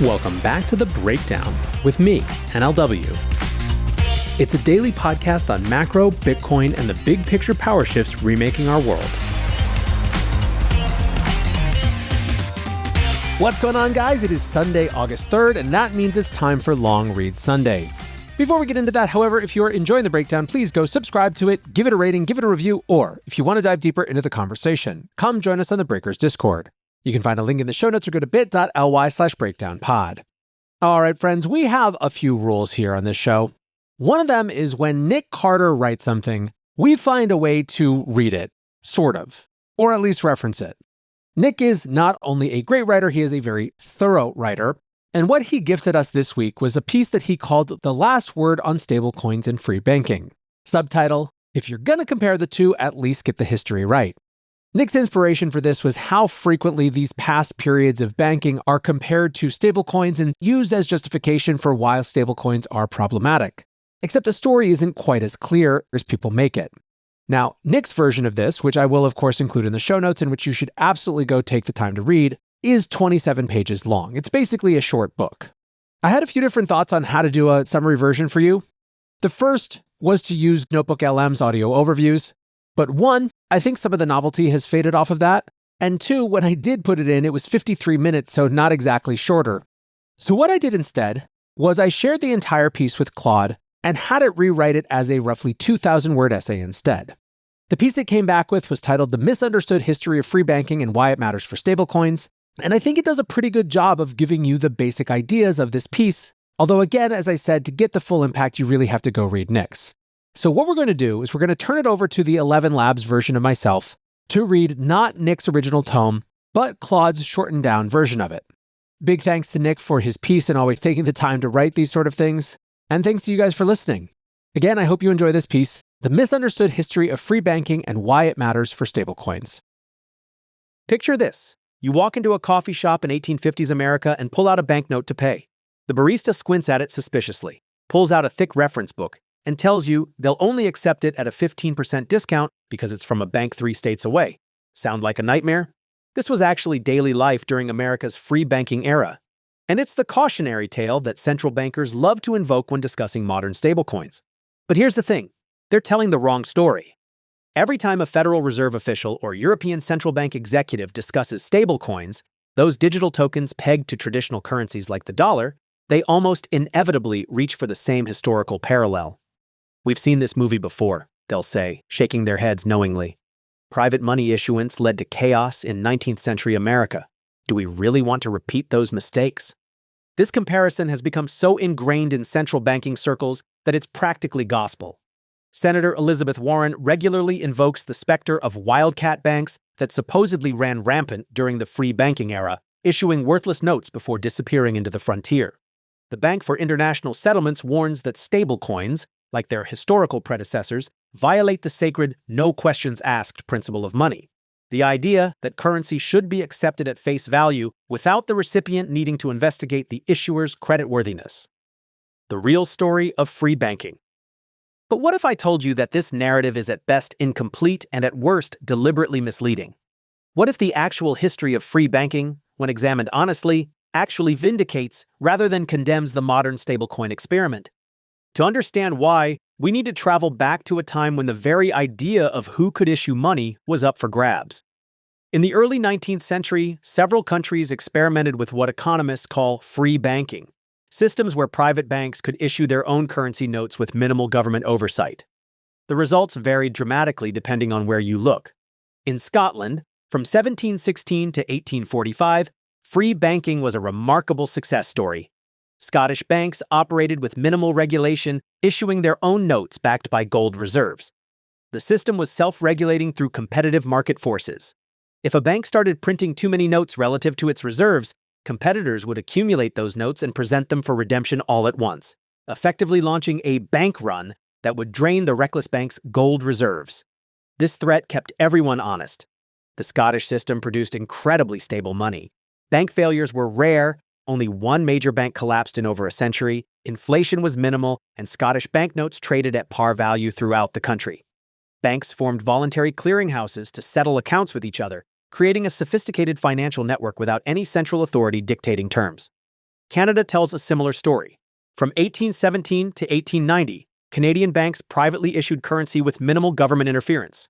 Welcome back to The Breakdown with me, NLW. It's a daily podcast on macro, Bitcoin, and the big picture power shifts remaking our world. What's going on, guys? It is Sunday, August 3rd, and that means it's time for Long Read Sunday. Before we get into that, however, if you're enjoying The Breakdown, please go subscribe to it, give it a rating, give it a review, or if you want to dive deeper into the conversation, come join us on the Breakers Discord. You can find a link in the show notes or go to bit.ly/breakdownpod. All right, friends, we have a few rules here on this show. One of them is when Nick Carter writes something, we find a way to read it, sort of, or at least reference it. Nick is not only a great writer, he is a very thorough writer. And what he gifted us this week was a piece that he called The Last Word on Stablecoins and Free Banking. Subtitle, if you're going to compare the two, at least get the history right. Nick's inspiration for this was how frequently these past periods of banking are compared to stablecoins and used as justification for why stablecoins are problematic. Except the story isn't quite as clear as people make it. Now, Nick's version of this, which I will of course include in the show notes and which you should absolutely go take the time to read, is 27 pages long. It's basically a short book. I had a few different thoughts on how to do a summary version for you. The first was to use Notebook LM's audio overviews. But one, I think some of the novelty has faded off of that. And two, when I did put it in, it was 53 minutes, so not exactly shorter. So what I did instead was I shared the entire piece with Claude and had it rewrite it as a roughly 2,000-word essay instead. The piece it came back with was titled The Misunderstood History of Free Banking and Why It Matters for Stablecoins, and I think it does a pretty good job of giving you the basic ideas of this piece, although again, as I said, to get the full impact, you really have to go read Nick's. So what we're going to do is we're going to turn it over to the 11 Labs version of myself to read not Nick's original tome, but Claude's shortened down version of it. Big thanks to Nick for his piece and always taking the time to write these sort of things. And thanks to you guys for listening. Again, I hope you enjoy this piece, The Misunderstood History of Free Banking and Why It Matters for Stablecoins. Picture this. You walk into a coffee shop in 1850s America and pull out a banknote to pay. The barista squints at it suspiciously, pulls out a thick reference book, and tells you they'll only accept it at a 15% discount because it's from a bank 3 states away. Sound like a nightmare? This was actually daily life during America's free banking era. And it's the cautionary tale that central bankers love to invoke when discussing modern stablecoins. But here's the thing, they're telling the wrong story. Every time a Federal Reserve official or European Central Bank executive discusses stablecoins, those digital tokens pegged to traditional currencies like the dollar, they almost inevitably reach for the same historical parallel. We've seen this movie before, they'll say, shaking their heads knowingly. Private money issuance led to chaos in 19th century America. Do we really want to repeat those mistakes? This comparison has become so ingrained in central banking circles that it's practically gospel. Senator Elizabeth Warren regularly invokes the specter of wildcat banks that supposedly ran rampant during the free banking era, issuing worthless notes before disappearing into the frontier. The Bank for International Settlements warns that stablecoins, like their historical predecessors, violate the sacred no questions asked principle of money. The idea that currency should be accepted at face value without the recipient needing to investigate the issuer's creditworthiness. The real story of free banking. But what if I told you that this narrative is at best incomplete and at worst deliberately misleading? What if the actual history of free banking, when examined honestly, actually vindicates rather than condemns the modern stablecoin experiment? To understand why, we need to travel back to a time when the very idea of who could issue money was up for grabs. In the early 19th century, several countries experimented with what economists call free banking, systems where private banks could issue their own currency notes with minimal government oversight. The results varied dramatically depending on where you look. In Scotland, from 1716 to 1845, free banking was a remarkable success story. Scottish banks operated with minimal regulation, issuing their own notes backed by gold reserves. The system was self-regulating through competitive market forces. If a bank started printing too many notes relative to its reserves, competitors would accumulate those notes and present them for redemption all at once, effectively launching a bank run that would drain the reckless bank's gold reserves. This threat kept everyone honest. The Scottish system produced incredibly stable money. Bank failures were rare. Only one major bank collapsed in over a century, inflation was minimal, and Scottish banknotes traded at par value throughout the country. Banks formed voluntary clearinghouses to settle accounts with each other, creating a sophisticated financial network without any central authority dictating terms. Canada tells a similar story. From 1817 to 1890, Canadian banks privately issued currency with minimal government interference.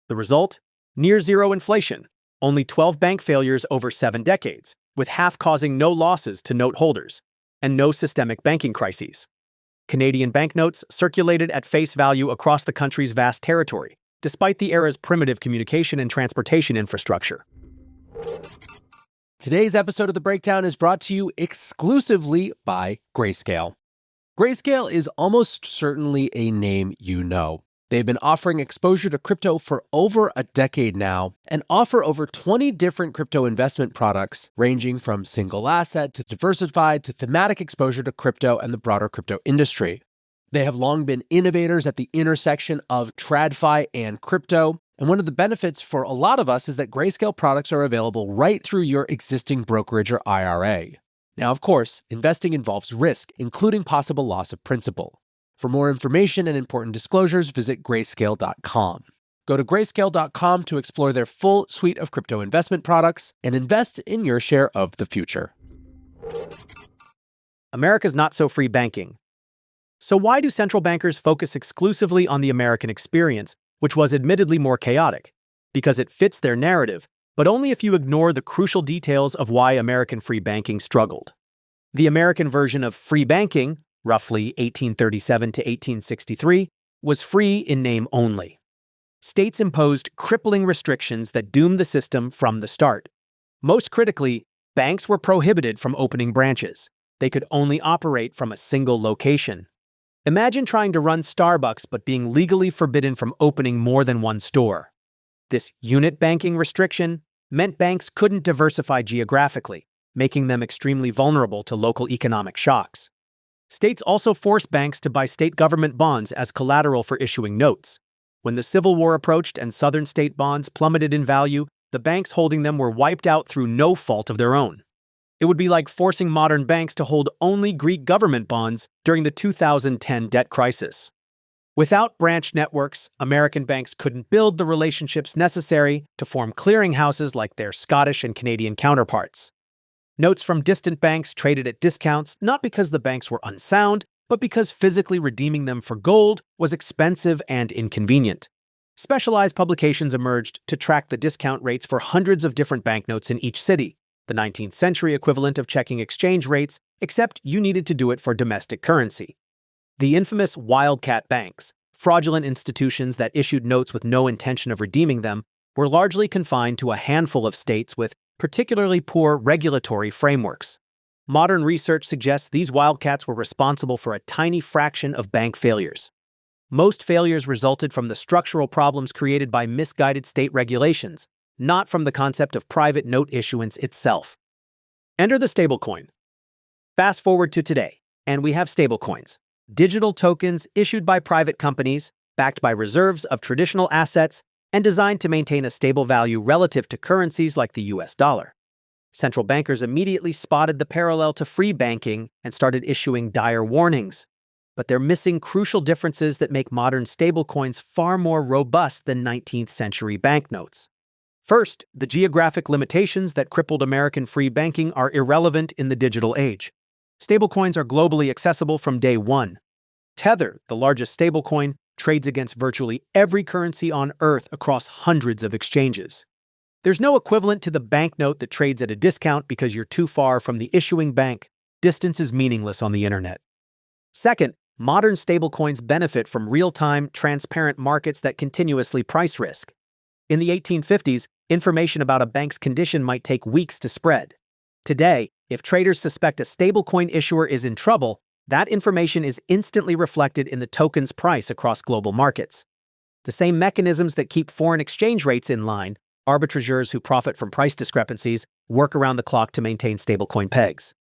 The result? Near zero inflation, only 12 bank failures over 7 decades, with half causing no losses to note holders, and no systemic banking crises. Canadian banknotes circulated at face value across the country's vast territory, despite the era's primitive communication and transportation infrastructure. Today's episode of The Breakdown is brought to you exclusively by Grayscale. Grayscale is almost certainly a name you know. They've been offering exposure to crypto for over a decade now and offer over 20 different crypto investment products ranging from single asset to diversified to thematic exposure to crypto and the broader crypto industry. They have long been innovators at the intersection of TradFi and crypto, and one of the benefits for a lot of us is that Grayscale products are available right through your existing brokerage or IRA. Now, of course, investing involves risk, including possible loss of principal. For more information and important disclosures, visit grayscale.com. Go to grayscale.com to explore their full suite of crypto investment products and invest in your share of the future. America's not-so-free banking. So why do central bankers focus exclusively on the American experience, which was admittedly more chaotic? Because it fits their narrative, but only if you ignore the crucial details of why American free banking struggled. The American version of free banking, roughly 1837 to 1863, was free in name only. States imposed crippling restrictions that doomed the system from the start. Most critically, banks were prohibited from opening branches. They could only operate from a single location. Imagine trying to run Starbucks but being legally forbidden from opening more than one store. This unit banking restriction meant banks couldn't diversify geographically, making them extremely vulnerable to local economic shocks. States also forced banks to buy state government bonds as collateral for issuing notes. When the Civil War approached and Southern state bonds plummeted in value, the banks holding them were wiped out through no fault of their own. It would be like forcing modern banks to hold only Greek government bonds during the 2010 debt crisis. Without branch networks, American banks couldn't build the relationships necessary to form clearinghouses like their Scottish and Canadian counterparts. Notes from distant banks traded at discounts not because the banks were unsound, but because physically redeeming them for gold was expensive and inconvenient. Specialized publications emerged to track the discount rates for hundreds of different banknotes in each city, the 19th century equivalent of checking exchange rates, except you needed to do it for domestic currency. The infamous wildcat banks, fraudulent institutions that issued notes with no intention of redeeming them, were largely confined to a handful of states with particularly poor regulatory frameworks. Modern research suggests these wildcats were responsible for a tiny fraction of bank failures. Most failures resulted from the structural problems created by misguided state regulations, not from the concept of private note issuance itself. Enter the stablecoin. Fast forward to today, and we have stablecoins, digital tokens issued by private companies, backed by reserves of traditional assets, and designed to maintain a stable value relative to currencies like the US dollar. Central bankers immediately spotted the parallel to free banking and started issuing dire warnings. But they're missing crucial differences that make modern stablecoins far more robust than 19th century banknotes. First, the geographic limitations that crippled American free banking are irrelevant in the digital age. Stablecoins are globally accessible from day one. Tether, the largest stablecoin, trades against virtually every currency on Earth across hundreds of exchanges. There's no equivalent to the banknote that trades at a discount because you're too far from the issuing bank. Distance is meaningless on the internet. Second, modern stablecoins benefit from real-time, transparent markets that continuously price risk. In the 1850s, information about a bank's condition might take weeks to spread. Today, if traders suspect a stablecoin issuer is in trouble, that information is instantly reflected in the token's price across global markets. The same mechanisms that keep foreign exchange rates in line, arbitrageurs who profit from price discrepancies, work around the clock to maintain stablecoin pegs.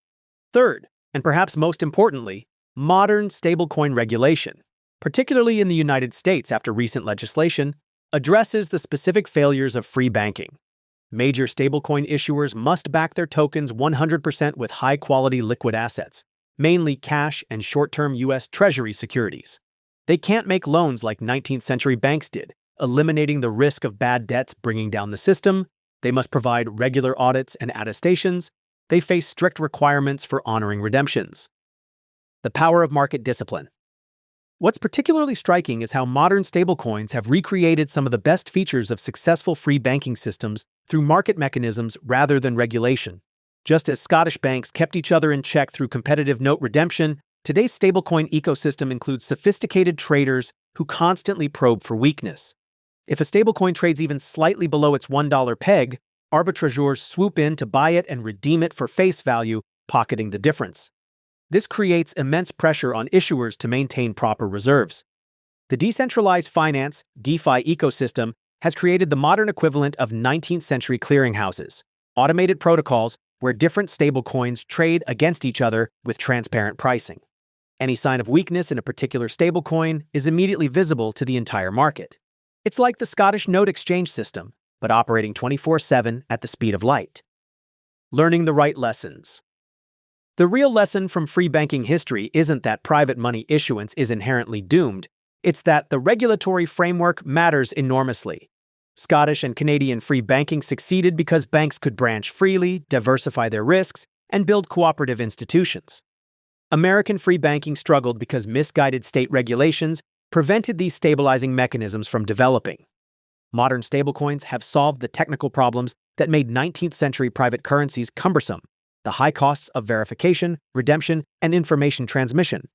Third, and perhaps most importantly, modern stablecoin regulation, particularly in the United States after recent legislation, addresses the specific failures of free banking. Major stablecoin issuers must back their tokens 100% with high-quality liquid assets, mainly cash and short-term U.S. Treasury securities. They can't make loans like 19th century banks did, eliminating the risk of bad debts bringing down the system. They must provide regular audits and attestations, they face strict requirements for honoring redemptions. The power of market discipline. What's particularly striking is how modern stablecoins have recreated some of the best features of successful free banking systems through market mechanisms rather than regulation. Just as Scottish banks kept each other in check through competitive note redemption, today's stablecoin ecosystem includes sophisticated traders who constantly probe for weakness. If a stablecoin trades even slightly below its $1 peg, arbitrageurs swoop in to buy it and redeem it for face value, pocketing the difference. This creates immense pressure on issuers to maintain proper reserves. The decentralized finance (DeFi) ecosystem has created the modern equivalent of 19th century clearinghouses, automated protocols where different stablecoins trade against each other with transparent pricing. Any sign of weakness in a particular stablecoin is immediately visible to the entire market. It's like the Scottish note exchange system, but operating 24/7 at the speed of light. Learning the right lessons. The real lesson from free banking history isn't that private money issuance is inherently doomed, it's that the regulatory framework matters enormously. Scottish and Canadian free banking succeeded because banks could branch freely, diversify their risks, and build cooperative institutions. American free banking struggled because misguided state regulations prevented these stabilizing mechanisms from developing. Modern stablecoins have solved the technical problems that made 19th century private currencies cumbersome: the high costs of verification, redemption, and information transmission.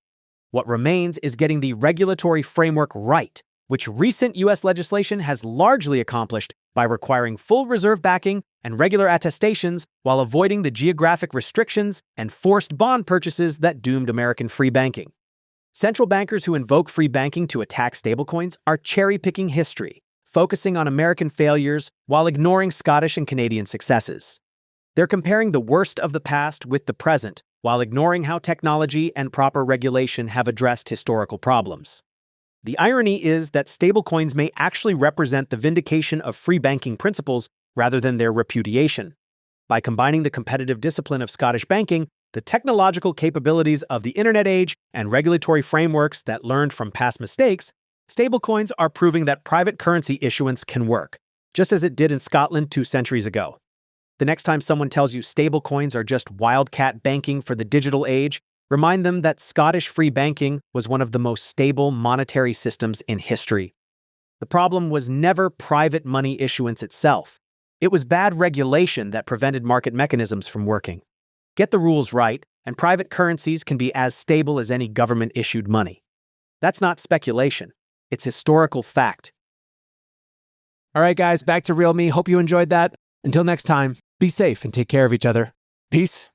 What remains is getting the regulatory framework right, which recent U.S. legislation has largely accomplished by requiring full reserve backing and regular attestations while avoiding the geographic restrictions and forced bond purchases that doomed American free banking. Central bankers who invoke free banking to attack stablecoins are cherry-picking history, focusing on American failures while ignoring Scottish and Canadian successes. They're comparing the worst of the past with the present, while ignoring how technology and proper regulation have addressed historical problems. The irony is that stablecoins may actually represent the vindication of free banking principles rather than their repudiation. By combining the competitive discipline of Scottish banking, the technological capabilities of the internet age, and regulatory frameworks that learned from past mistakes, stablecoins are proving that private currency issuance can work, just as it did in Scotland 2 centuries ago. The next time someone tells you stablecoins are just wildcat banking for the digital age, remind them that Scottish free banking was one of the most stable monetary systems in history. The problem was never private money issuance itself. It was bad regulation that prevented market mechanisms from working. Get the rules right, and private currencies can be as stable as any government-issued money. That's not speculation. It's historical fact. All right, guys, back to Real Me. Hope you enjoyed that. Until next time, be safe and take care of each other. Peace.